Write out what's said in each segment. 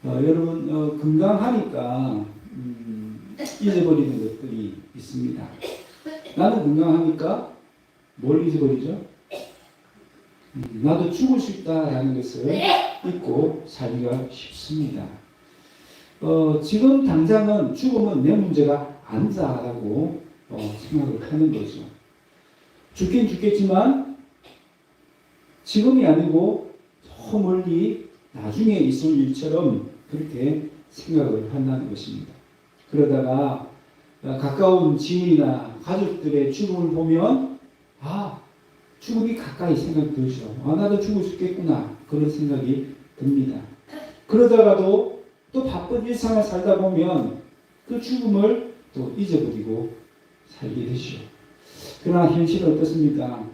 여러분 건강하니까 잊어버리는 것들이 있습니다. 나는 건강하니까 뭘 잊어버리죠? 나도 죽을 수 있다라는 것을 잊고 살기가 쉽습니다. 지금 당장은 죽으면 내 문제가 아니다라고 생각을 하는 거죠. 죽긴 죽겠지만 지금이 아니고 저 멀리 나중에 있을 일처럼 그렇게 생각을 한다는 것입니다. 그러다가 가까운 지인이나 가족들의 죽음을 보면 죽음이 가까이 생각이 들죠. 나도 죽을 수 있겠구나 그런 생각이 듭니다. 그러다가도 또 바쁜 일상을 살다 보면 그 죽음을 또 잊어버리고 살게 되죠. 그러나 현실은 어떻습니까?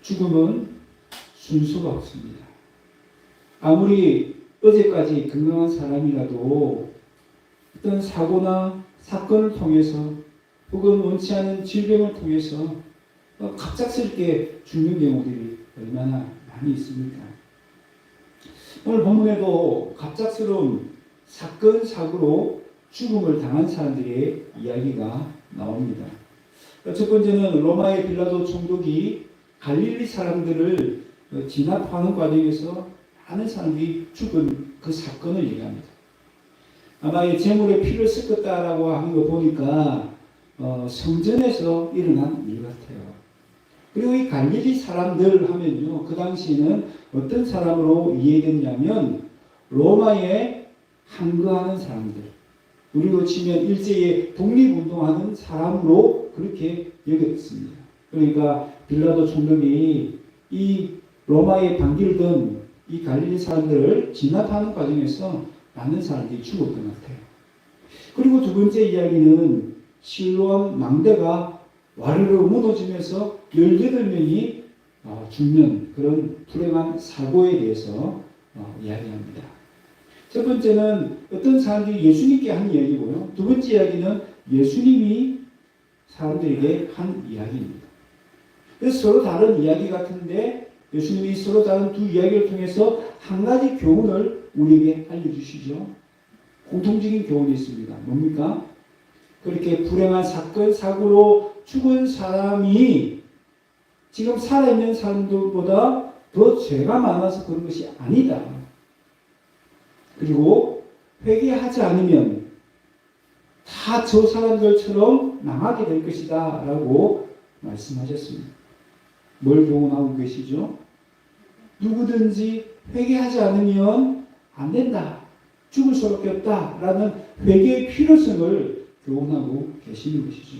죽음은 순서가 없습니다. 아무리 어제까지 건강한 사람이라도 어떤 사고나 사건을 통해서 혹은 원치 않은 질병을 통해서 갑작스럽게 죽는 경우들이 얼마나 많이 있습니까? 오늘 본문에도 갑작스러운 사건, 사고로 죽음을 당한 사람들의 이야기가 나옵니다. 첫 번째는 로마의 빌라도 총독이 갈릴리 사람들을 진압하는 과정에서 많은 사람들이 죽은 그 사건을 얘기합니다. 아마 이 재물에 피를 섞었다라고 하는 거 보니까 성전에서 일어난 일 같아요. 그리고 이 갈릴리 사람들 하면요, 그 당시에는 어떤 사람으로 이해됐냐면 로마에 항거하는 사람들, 우리로 치면 일제에 독립운동하는 사람으로 그렇게 여겼습니다. 그러니까 빌라도 총독이 이 로마에 반길던 이 갈릴리 사람들을 진압하는 과정에서 많은 사람들이 죽었던 것 같아요. 그리고 두 번째 이야기는 실로암 망대가 와르르 무너지면서 18명이 죽는 그런 불행한 사고에 대해서 이야기합니다. 첫 번째는 어떤 사람들이 예수님께 한 이야기고요. 두 번째 이야기는 예수님이 사람들에게 한 이야기입니다. 그래서 서로 다른 이야기 같은데 예수님이 서로 다른 두 이야기를 통해서 한 가지 교훈을 우리에게 알려주시죠. 공통적인 교훈이 있습니다. 뭡니까? 그렇게 불행한 사건, 사고로 죽은 사람이 지금 살아있는 사람들보다 더 죄가 많아서 그런 것이 아니다. 그리고 회개하지 않으면 다 저 사람들처럼 망하게 될 것이다 라고 말씀하셨습니다. 뭘 교훈하고 계시죠? 누구든지 회개하지 않으면 안 된다. 죽을 수밖에 없다. 라는 회개의 필요성을 교훈하고 계시는 것이죠.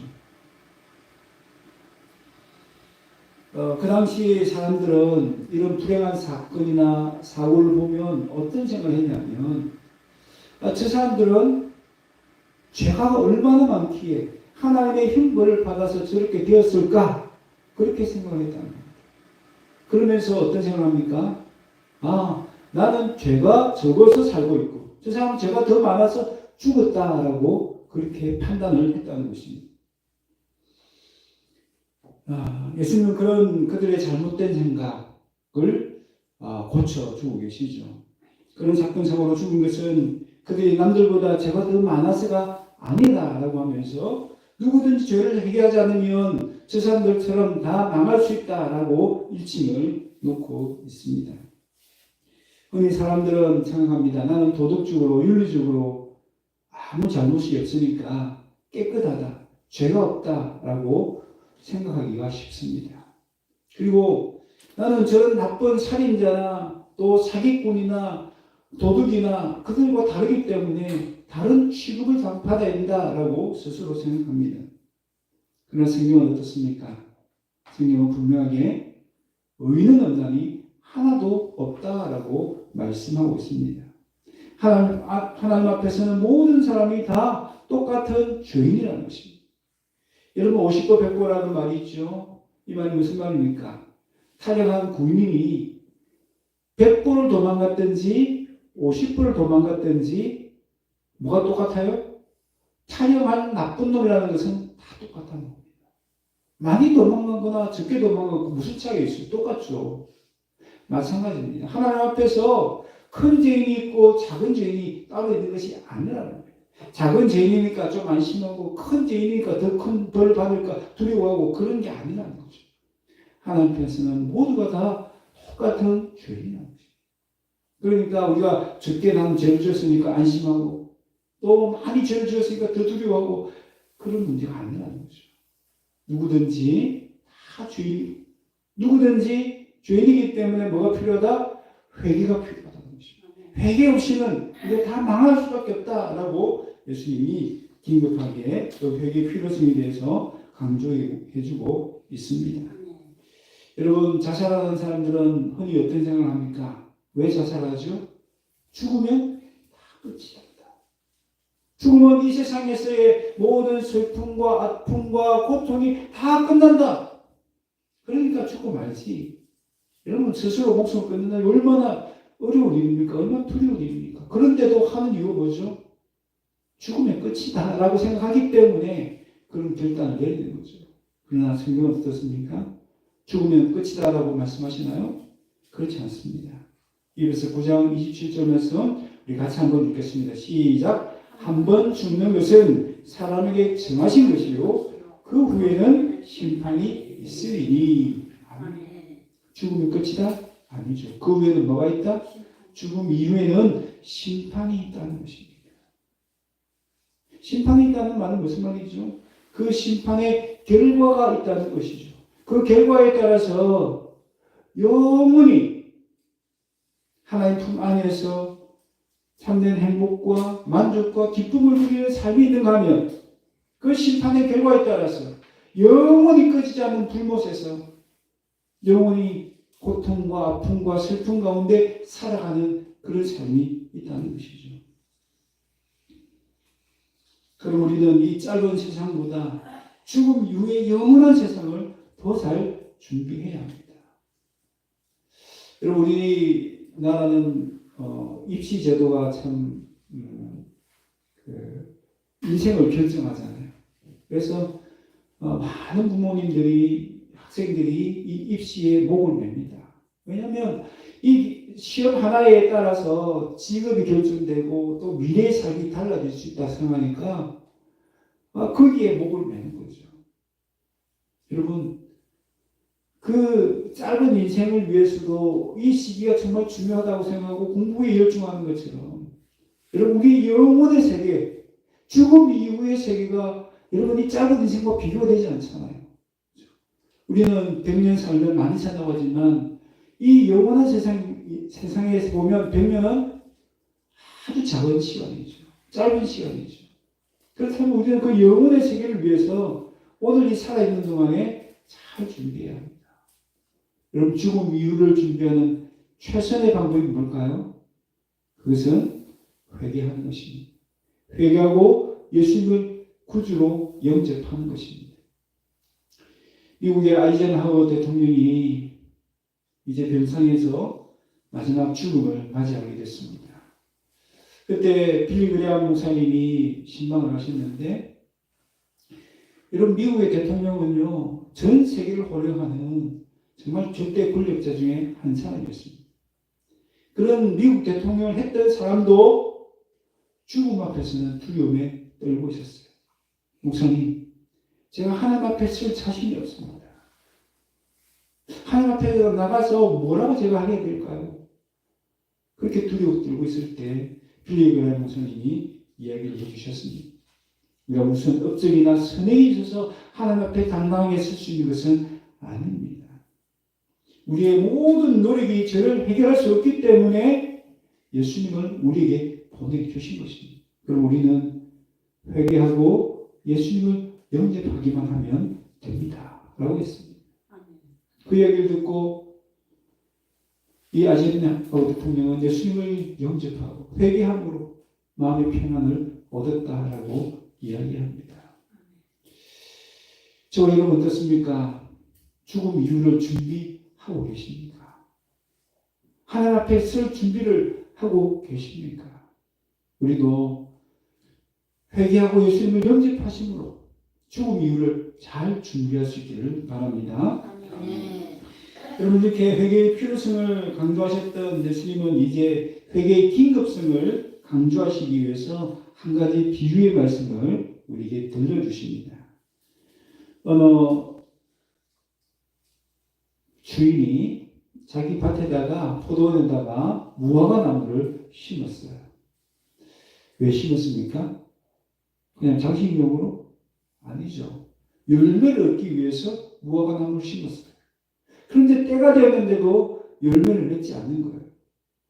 그 당시 사람들은 이런 불행한 사건이나 사고를 보면 어떤 생각을 했냐면 저 사람들은 죄가 얼마나 많기에 하나님의 형벌을 받아서 저렇게 되었을까? 그렇게 생각을 했다는 겁니다. 그러면서 어떤 생각을 합니까? 나는 죄가 적어서 살고 있고 저 사람은 죄가 더 많아서 죽었다라고 그렇게 판단을 했다는 것입니다. 예수님은 그런 그들의 잘못된 생각을 고쳐주고 계시죠. 그런 사건 사고로 죽은 것은 그들이 남들보다 죄가 더 많아서가 아니다라고 하면서 누구든지 죄를 회개하지 않으면 저 사람들처럼 다 망할 수 있다라고 일침을 놓고 있습니다. 흔히 사람들은 생각합니다. 나는 도덕적으로 윤리적으로 아무 잘못이 없으니까 깨끗하다, 죄가 없다라고 생각하기가 쉽습니다. 그리고 나는 저런 나쁜 살인자나 또 사기꾼이나 도둑이나 그들과 다르기 때문에 다른 취급을 받아야 된다라고 스스로 생각합니다. 그러나 성경은 어떻습니까? 성경은 분명하게 의인은 없나니 하나도 없다라고 말씀하고 있습니다. 하나님 앞에서는 모든 사람이 다 똑같은 죄인이라는 것입니다. 여러분 50보 100보라는 말이 있죠. 이 말이 무슨 말입니까? 타령한 군인이 100보를 도망갔든지 50보를 도망갔든지 뭐가 똑같아요? 타령한 나쁜 놈이라는 것은 다 똑같다는 겁니다. 많이 도망간 거나 적게 도망간 거 무슨 차이가 있어요? 똑같죠. 마찬가지입니다. 하나님 앞에서 큰 죄인이 있고 작은 죄인이 따로 있는 것이 아니라는 거예요. 작은 죄인이니까 좀 안심하고 큰 죄인이니까 더 큰 벌 받을까 두려워하고 그런 게 아니라는 거죠. 하나님 앞에서는 모두가 다 똑같은 죄인이라는 거죠. 그러니까 우리가 적게 난 죄를 지었으니까 안심하고 또 많이 죄를 지었으니까 더 두려워하고 그런 문제가 아니라는 거죠. 누구든지 다 죄인, 누구든지 죄인이기 때문에 뭐가 필요하다? 회개가 필요하다는 것이죠. 회개 없이는 이게 다 망할 수밖에 없다라고 예수님이 긴급하게 또 회개의 필요성에 대해서 강조해주고 있습니다. 여러분, 자살하는 사람들은 흔히 어떤 생각을 합니까? 왜 자살하죠? 죽으면 다 끝이다. 죽으면 이 세상에서의 모든 슬픔과 아픔과 고통이 다 끝난다. 그러니까 죽고 말지. 여러분, 스스로 목숨을 끊는다. 얼마나 어려운 일입니까? 얼마나 두려운 일입니까? 그런데도 하는 이유가 뭐죠? 죽으면 끝이다 라고 생각하기 때문에 그런 결단을 내리는 거죠. 그러나 성경은 어떻습니까? 죽으면 끝이다 라고 말씀하시나요? 그렇지 않습니다. 이베소 9장 27절 말씀 우리 같이 한번 읽겠습니다. 시작. 한 번 죽는 것은 사람에게 정하신 것이요 그 후에는 심판이 있으리니. 아멘. 죽으면 끝이다? 아니죠. 그 후에는 뭐가 있다? 죽음 이후에는 심판이 있다는 것입니다. 심판이 있다는 말은 무슨 말이죠? 그 심판의 결과가 있다는 것이죠. 그 결과에 따라서 영원히 하나님 품 안에서 참된 행복과 만족과 기쁨을 누리는 삶이 있는가 하면 그 심판의 결과에 따라서 영원히 꺼지지 않는 불못에서 영원히 고통과 아픔과 슬픔 가운데 살아가는 그런 삶이 있다는 것이죠. 그럼 우리는 이 짧은 세상보다 죽음 이후의 영원한 세상을 더 잘 준비해야 합니다. 여러분, 우리나라는 입시 제도가 참 인생을 결정하잖아요. 그래서 많은 부모님들이 학생들이 이 입시에 목을 맵니다. 왜냐하면 이 시험 하나에 따라서 직업이 결정되고 또 미래의 삶이 달라질 수 있다 생각하니까 거기에 목을 매는 거죠. 여러분, 그 짧은 인생을 위해서도 이 시기가 정말 중요하다고 생각하고 공부에 열중하는 것처럼 여러분, 우리 영혼의 세계, 죽음 이후의 세계가 여러분 이 짧은 인생과 비교가 되지 않잖아요. 우리는 100년 살면 많이 산다고 하지만 이 영원한 세상에서 보면 100년은 아주 작은 시간이죠. 짧은 시간이죠. 그렇다면 우리는 그 영혼의 세계를 위해서 오늘 이 살아있는 동안에 잘 준비해야 합니다. 여러분, 죽음 이후를 준비하는 최선의 방법이 뭘까요? 그것은 회개하는 것입니다. 회개하고 예수님을 구주로 영접하는 것입니다. 미국의 아이젠하워 대통령이 이제 병상에서 마지막 죽음을 맞이하게 됐습니다. 그때 빌리 그레이엄 목사님이 신방을 하셨는데, 여러분, 미국의 대통령은요, 전 세계를 호령하는 정말 절대 권력자 중에 한 사람이었습니다. 그런 미국 대통령을 했던 사람도 죽음 앞에서는 두려움에 떨고 있었어요. 목사님, 제가 하나님 앞에 설 자신이 없습니다. 하나님 앞에 나가서 뭐라고 제가 하게 될까요? 그렇게 두려워 떨고 있을 때 빌리 그레이엄 목사님이 이야기를 해주셨습니다. 우리가 무슨 업적이나 선행이 있어서 하나님 앞에 당당하게 설 수 있는 것은 아닙니다. 우리의 모든 노력이 죄를 해결할 수 없기 때문에 예수님을 우리에게 보내주신 것입니다. 그럼 우리는 회개하고 예수님을 영접하기만 하면 됩니다. 라고 했습니다. 그 이야기를 듣고 이 아이젠하워 대통령은 예수님을 영접하고 회개함으로 마음의 평안을 얻었다라고 이야기합니다. 저 여러분 어떻습니까? 죽음 이후를 준비하고 계십니까? 하나님 앞에 설 준비를 하고 계십니까? 우리도 회개하고 예수님을 영접하심으로 죽음 이후를 잘 준비할 수 있기를 바랍니다. 여러분 이렇게 회개의 필요성을 강조하셨던 예수님은 이제 회개의 긴급성을 강조하시기 위해서 한 가지 비유의 말씀을 우리에게 들려주십니다. 어느 주인이 자기 밭에다가 포도원에다가 무화과 나무를 심었어요. 왜 심었습니까? 그냥 장식용으로? 아니죠. 열매를 얻기 위해서 무화과 나무를 심었어요. 그런데 때가 되었는데도 열매를 맺지 않는 거예요.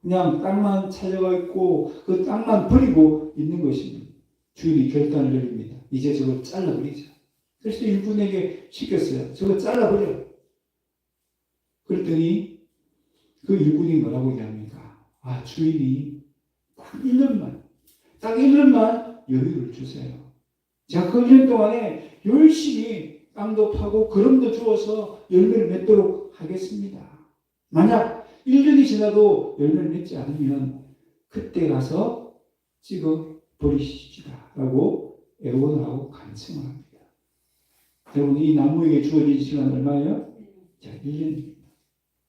그냥 땅만 찾아가 있고 그 땅만 버리고 있는 것입니다. 주인이 결단을 내립니다. 이제 저걸 잘라버리자. 그래서 일꾼에게 시켰어요. 저거 잘라버려. 그랬더니 그 일꾼이 뭐라고 얘기합니까? 아, 주인이 딱 1년만 여유를 주세요. 자, 그 1년 동안에 열심히 땅도 파고 거름도 주어서 열매를 맺도록 하겠습니다. 만약 1년이 지나도 열매를 맺지 않으면 그때 가서 찍어 버리시다 라고 애원을 하고 간청을 합니다. 여러분, 이 나무에게 주어진 시간은 얼마예요? 자, 1년입니다.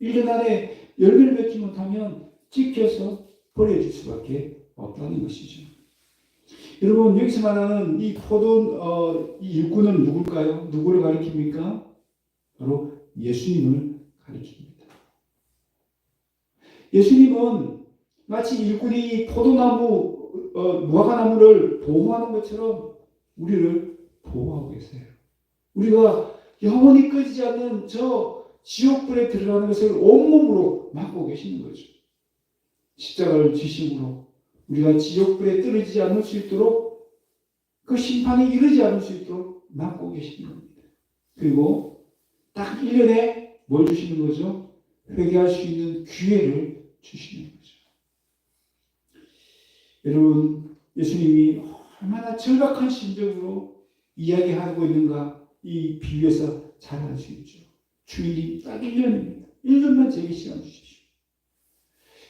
1년 안에 열매를 맺지 못하면 찍혀서 버려질 수밖에 없다는 것이죠. 여러분, 여기서 말하는 이 이 일꾼은 누굴까요? 누구를 가리킵니까? 바로 예수님을 가리킵니다. 예수님은 마치 일꾼이 포도나무, 무화과나무를 보호하는 것처럼 우리를 보호하고 계세요. 우리가 영원히 꺼지지 않는 저 지옥불에 들어가는 것을 온몸으로 막고 계시는 거죠. 십자가를 지심으로 우리가 지옥불에 떨어지지 않을 수 있도록 그 심판에 이르지 않을 수 있도록 막고 계시는 겁니다. 그리고 딱 1년에 뭘 주시는 거죠? 회개할 수 있는 기회를 주시는 거죠. 여러분, 예수님이 얼마나 절박한 심정으로 이야기하고 있는가 이 비유에서 잘 알 수 있죠. 주일이 딱 1년입니다. 1년만 제게 시간 주십시오.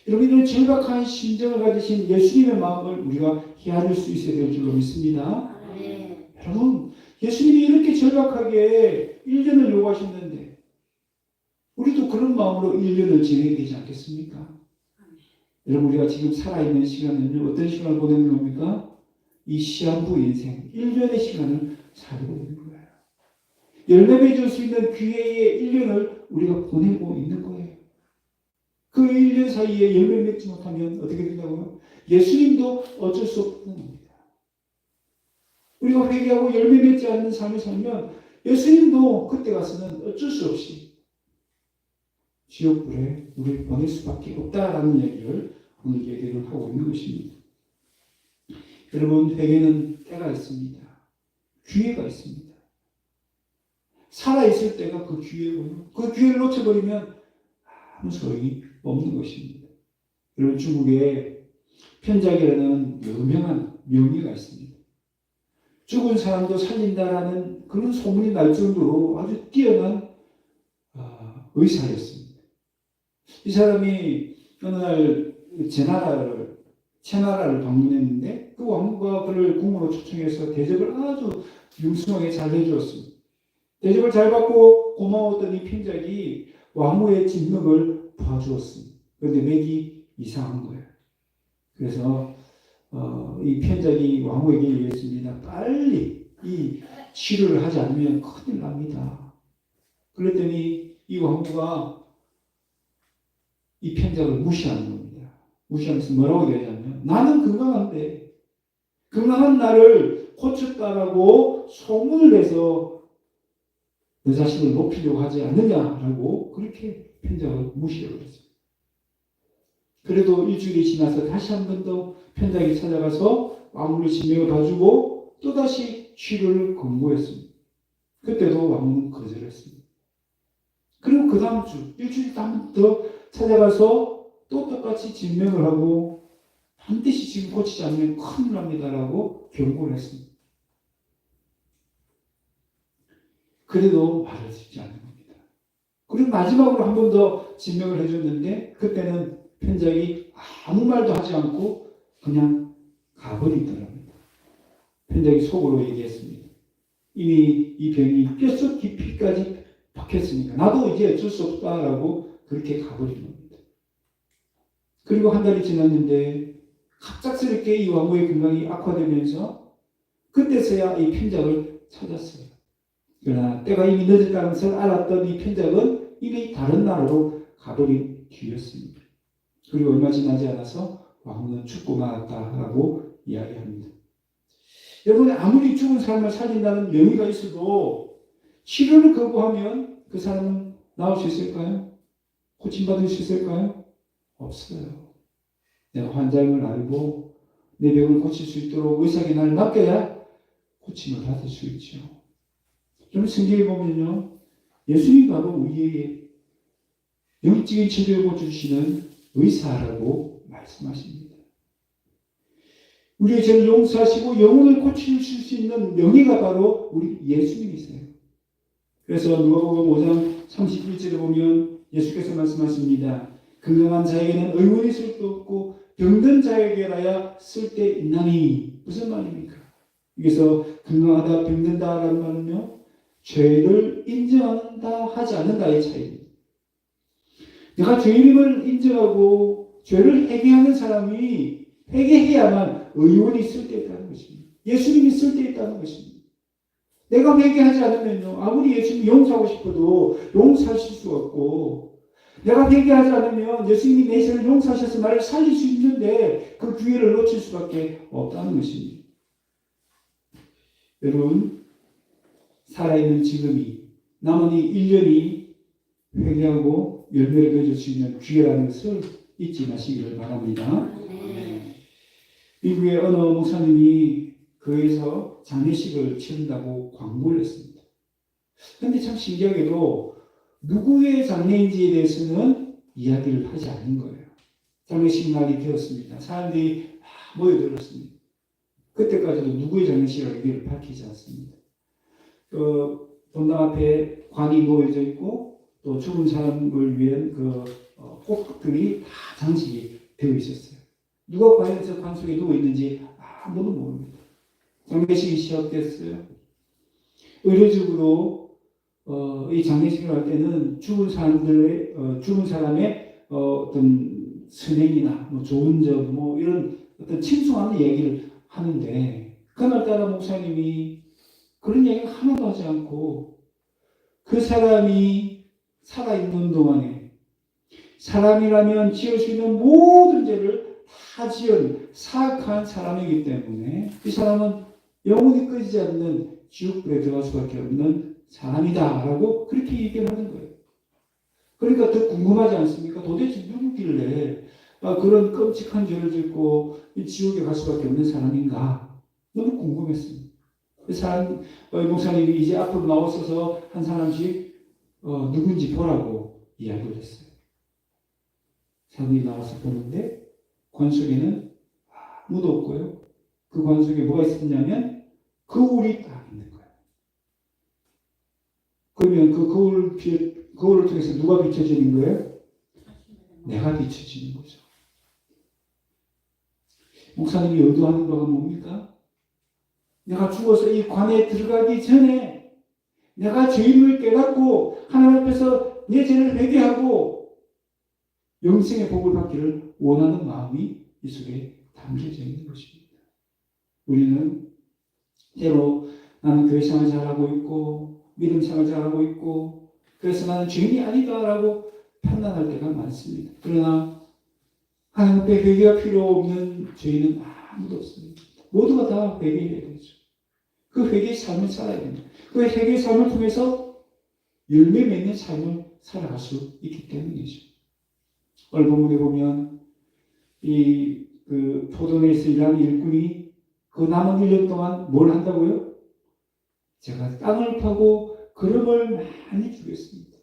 여러분, 이런 절박한 심정을 가지신 예수님의 마음을 우리가 헤아릴 수 있어야 될 줄로 믿습니다. 네. 여러분, 예수님이 이렇게 절박하게 1년을 요구하셨는데 우리도 그런 마음으로 1년을 지내야 되지 않겠습니까? 여러분, 우리가 지금 살아있는 시간은 어떤 시간을 보내는 겁니까? 이 시한부 인생 1년의 시간을 살고 있는 거예요. 열매 맺을 수 있는 기회의 1년을 우리가 보내고 있는 거예요. 그 1년 사이에 열매 맺지 못하면 어떻게 된다고요? 예수님도 어쩔 수 없는 겁니다. 우리가 회개하고 열매 맺지 않는 삶을 살면 예수님도 그때 가서는 어쩔 수 없이 지옥불에 우리를 보낼 수밖에 없다라는 얘기를 오늘 얘기를 하고 있는 것입니다. 여러분, 회개는 때가 있습니다. 기회가 있습니다. 살아있을 때가 그 기회고요. 그 기회를 놓쳐버리면 아무 소용이 없는 것입니다. 여러분, 중국에 편작이라는 유명한 명의가 있습니다. 죽은 사람도 살린다라는 그런 소문이 날 정도로 아주 뛰어난 의사였습니다. 이 사람이 어느 날 제나라를 방문했는데 그 왕후가 그를 궁으로 초청해서 대접을 아주 융숭하게 잘 해주었습니다. 대접을 잘 받고 고마웠던 이 편작이 왕후의 진맥을 봐주었습니다. 그런데 맥이 이상한 거예요. 그래서 이 편작이 왕후에게 얘기했습니다. 빨리 이 치료를 하지 않으면 큰일 납니다. 그랬더니 이 왕후가 이 편작을 무시하는 겁니다. 무시하면서 뭐라고 얘기하냐면 나는 건강한데 건강한 나를 고쳤다라고 소문을 내서 너 자신을 높이려고 하지 않느냐라고 그렇게 편작을 무시해버렸습니다. 그래도 일주일이 지나서 다시 한 번 더 편작이 찾아가서 왕후를 진맥을 봐주고 또다시 치료를 권고했습니다. 그때도 왕후는 거절했습니다. 그리고 그 다음 주 일주일 한 번 더 찾아가서 또 똑같이 진맥을 하고 반드시 지금 고치지 않으면 큰일 납니다라고 경고를 했습니다. 그래도 말을 듣지 않는 겁니다. 그리고 마지막으로 한 번 더 진맥을 해줬는데 그때는 편작이 아무 말도 하지 않고 그냥 가버리더랍니다. 편작이 속으로 얘기했습니다. 이미 이 병이 뼛속 깊이까지 박혔으니까 나도 이제 어쩔 수 없다라고 그렇게 가버린 겁니다. 그리고 한 달이 지났는데 갑작스럽게 이 왕후의 건강이 악화되면서 그때서야 이 편작을 찾았어요. 그러나 때가 이미 늦었다는 것을 알았던 이 편작은 이미 다른 나라로 가버린 뒤였습니다. 그리고 얼마 지나지 않아서 왕후는 죽고 말았다라고 이야기합니다. 여러분, 아무리 죽은 사람을 살린다는 명의가 있어도 치료를 거부하면 그 사람은 나을 수 있을까요? 고침받을 수 있을까요? 없어요. 내가 환자임을 알고 내 병을 고칠 수 있도록 의사에게 나를 맡겨야 고침을 받을 수 있죠. 그럼 성경에 보면요, 예수님이 바로 우리에게 영적인 치료를 고쳐주시는 의사라고 말씀하십니다. 우리의 죄를 용서하시고 영혼을 고치실 수 있는 명의가 바로 우리 예수님이세요. 그래서 누가복음 5장 31절에 보면 예수께서 말씀하십니다. 건강한 자에게는 의원이 있을 수 없고 병든 자에게라야 쓸데 있나니. 무슨 말입니까? 여기서 건강하다 병든다라는 말은요, 죄를 인정한다 하지 않는다의 차이입니다. 내가 죄인임을 인정하고 죄를 회개하는 사람이 회개해야만 의원이 있을 때 있다는 것입니다. 예수님이 있을 때 있다는 것입니다. 내가 회개하지 않으면요, 아무리 예수님이 용서하고 싶어도 용서하실 수가 없고, 내가 회개하지 않으면 예수님이 내 죄를 용서하셔서 나를 살릴 수 있는데 그 기회를 놓칠 수밖에 없다는 것입니다. 여러분, 살아있는 지금이, 남은 이 1년이 회개하고 열매를 맺을 수 있는 기회라는 것을 잊지 마시기를 바랍니다. 미국의 어느 목사님이 교회에서 장례식을 치른다고 광고를 했습니다. 그런데 참 신기하게도 누구의 장례인지에 대해서는 이야기를 하지 않는 거예요. 장례식 날이 되었습니다. 사람들이 모여들었습니다. 그때까지도 누구의 장례식이라고 얘기를 밝히지 않습니다. 본당 앞에 관이 모여져 있고 또 죽은 사람을 위한 꽃들이 다 장식이 되어 있었어요. 누가 과연 저 관 속에 누워 있는지 아무도 모릅니다. 장례식이 시작됐어요. 의례적으로 이 장례식을 할 때는 죽은 사람의 어떤 선행이나 좋은 점 이런 어떤 칭송하는 얘기를 하는데, 그날따라 목사님이 그런 얘기를 하나도 하지 않고 그 사람이 살아있는 동안에 사람이라면 지을 수 있는 모든 죄를 다 지은 사악한 사람이기 때문에 이 사람은 영원히 꺼지지 않는 지옥불에 들어갈 수밖에 없는 사람이다라고 그렇게 얘기를 하는 거예요. 그러니까 더 궁금하지 않습니까? 도대체 누구길래 그런 끔찍한 죄를 짓고 이 지옥에 갈 수밖에 없는 사람인가? 너무 궁금했습니다. 그 사람, 목사님이 이제 앞으로 나오셔서 한 사람씩 누군지 보라고 이야기를 했어요. 사람이 나와서 보는데 관 속에는 아무도 없고요. 그 관 속에 뭐가 있었냐면 거울이 딱 있는 거예요. 그러면 그 거울을 통해서 누가 비춰지는 거예요? 내가 비춰지는 거죠. 목사님이 의도하는 바가 뭡니까? 내가 죽어서 이 관에 들어가기 전에 내가 죄인을 깨닫고 하나님 앞에서 내 죄를 회개하고 영생의 복을 받기를 원하는 마음이 이 속에 담겨져 있는 것입니다. 우리는 때로 나는 교회 생활 잘하고 있고 믿음 생활 잘하고 있고 그래서 나는 죄인이 아니다라고 판단할 때가 많습니다. 그러나 하나님 앞에 회개가 필요 없는 죄인은 아무도 없습니다. 모두가 다 회개해야 되죠. 그 회개의 삶을 살아야 됩니다. 그 회개의 삶을 통해서 열매 맺는 삶을 살아갈 수 있기 때문이죠. 오늘 본문에 보면 그 포도원에서 일하는 일꾼이 그 남은 1년 동안 뭘 한다고요? 제가 땅을 파고 그름을 많이 주겠습니다.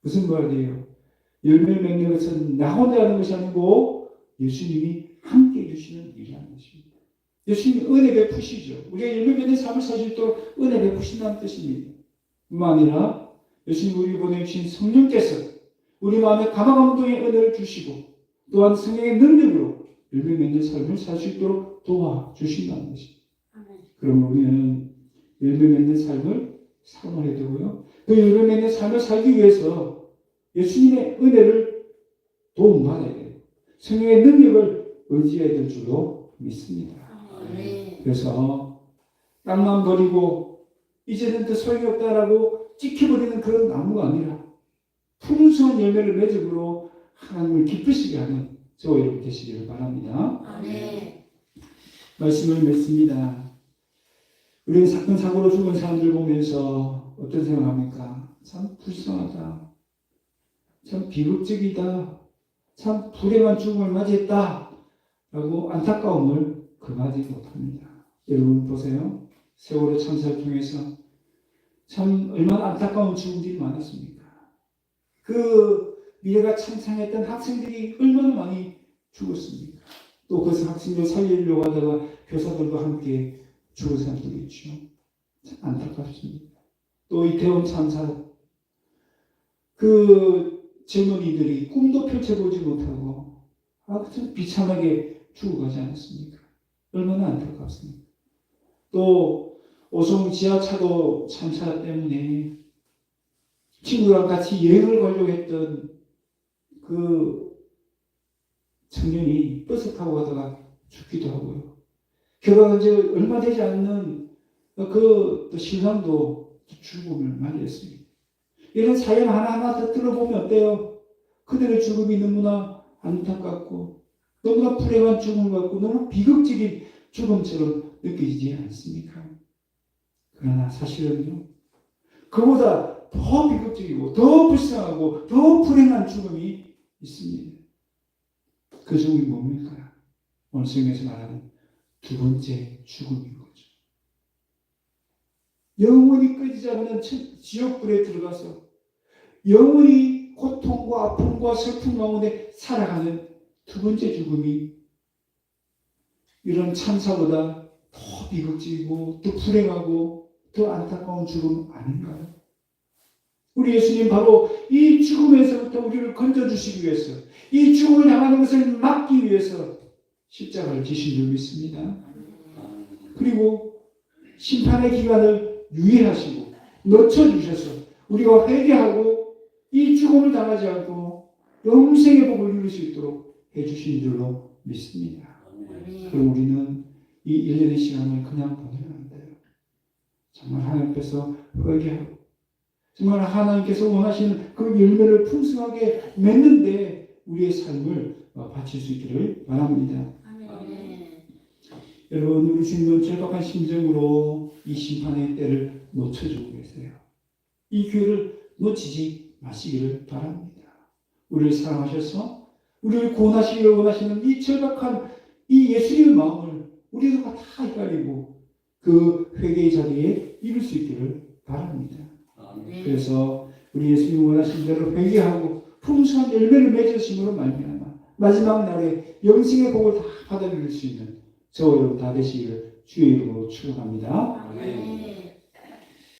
무슨 말이에요? 열매를 맺는 것은 나 혼자 하는 것이 아니고 예수님이 함께 해주시는 일이라는 것입니다. 예수님이 은혜 베푸시죠. 우리가 열매 맺는 삶을 살 수 있도록 은혜 베푸신다는 뜻입니다. 뿐만 아니라 예수님 우리 보내주신 성령께서 우리 마음에 감화감동의 은혜를 주시고 또한 성령의 능력으로 열매 맺는 삶을 살 수 있도록 도와주신다는 것입니다. 그러면 우리는 열매 맺는 삶을 사모해야 되고요. 그 열매맺는 삶을 살기 위해서 예수님의 은혜를 도움받아야 돼요. 성령의 능력을 의지해야 될 줄로 믿습니다. 그래서 땅만 버리고 이제는 더 소용이 없다라고 찍혀버리는 그런 나무가 아니라 풍성한 열매를 맺음으로 하나님을 기쁘시게 하는 저와 여러분 되시기를 바랍니다. 말씀을 맺습니다. 우리는 사건 사고로 죽은 사람들 보면서 어떤 생각합니까? 참 불쌍하다. 참 비극적이다. 참 불행한 죽음을 맞이했다. 라고 안타까움을 금하지 못합니다. 여러분 보세요. 세월호 참사를 통해서 참 얼마나 안타까운 죽음들이 많았습니까? 그 미래가 창창했던 학생들이 얼마나 많이 죽었습니까? 또 그 학생들 살리려고 하다가 교사들과 함께 죽은 사람들이 있죠. 참 안타깝습니다. 또 이태원 참사 그 젊은이들이 꿈도 펼쳐보지 못하고 참 비참하게 죽어가지 않았습니까? 얼마나 안타깝습니까? 또 오송 지하차도 참사 때문에 친구랑 같이 여행을 가려고 했던 그 청년이 버스 타고 가다가 죽기도 하고요. 결혼한 지 얼마 되지 않는 그 신랑도 죽음을 맞이했습니다. 이런 사연 하나하나 더 들어보면 어때요? 그들의 죽음이 너무나 안타깝고 너무나 불행한 죽음 같고 너무 비극적인 죽음처럼 느껴지지 않습니까? 그러나 사실은요, 그보다 더 비극적이고 더 불쌍하고 더 불행한 죽음이 있습니다. 그 죽음이 뭡니까? 오늘 성경에서 말하는 두 번째 죽음인 거죠. 영원히 꺼지지 않는 지옥불에 들어가서 영원히 고통과 아픔과 슬픔 가운데 살아가는 두 번째 죽음이 이런 참사보다 더 비극적이고 더 불행하고 더 안타까운 죽음 아닌가요? 우리 예수님 바로 이 죽음에서부터 우리를 건져주시기 위해서 이 죽음을 당하는 것을 막기 위해서 십자가를 지신 줄 믿습니다. 그리고 심판의 기간을 유예하시고 늦춰주셔서 우리가 회개하고 이 죽음을 당하지 않고 영생의 복을 누릴 수 있도록 해주신 줄로 믿습니다. 그럼 우리는 이 1년의 시간을 그냥 보내면 안 돼요. 정말 하나님께서 회개하고 정말 하나님께서 원하시는 그 열매를 풍성하게 맺는데 우리의 삶을 바칠 수 있기를 바랍니다. 여러분, 우리 주님은 절박한 심정으로 이 심판의 때를 놓쳐주고 계세요. 이 기회를 놓치지 마시기를 바랍니다. 우리를 사랑하셔서 우리를 구원하시기를 원하시는 이 절박한 이 예수님의 마음을 우리가 다 헷갈리고 그 회개의 자리에 이룰 수 있기를 바랍니다. 그래서 우리 예수님이 원하신 대로 회개하고 풍성한 열매를 맺으심으로 말미암아 마지막 날에 영생의 복을 다 받아들일 수 있는 저와 여러분 다 되시기를 주의 이름으로 축원합니다.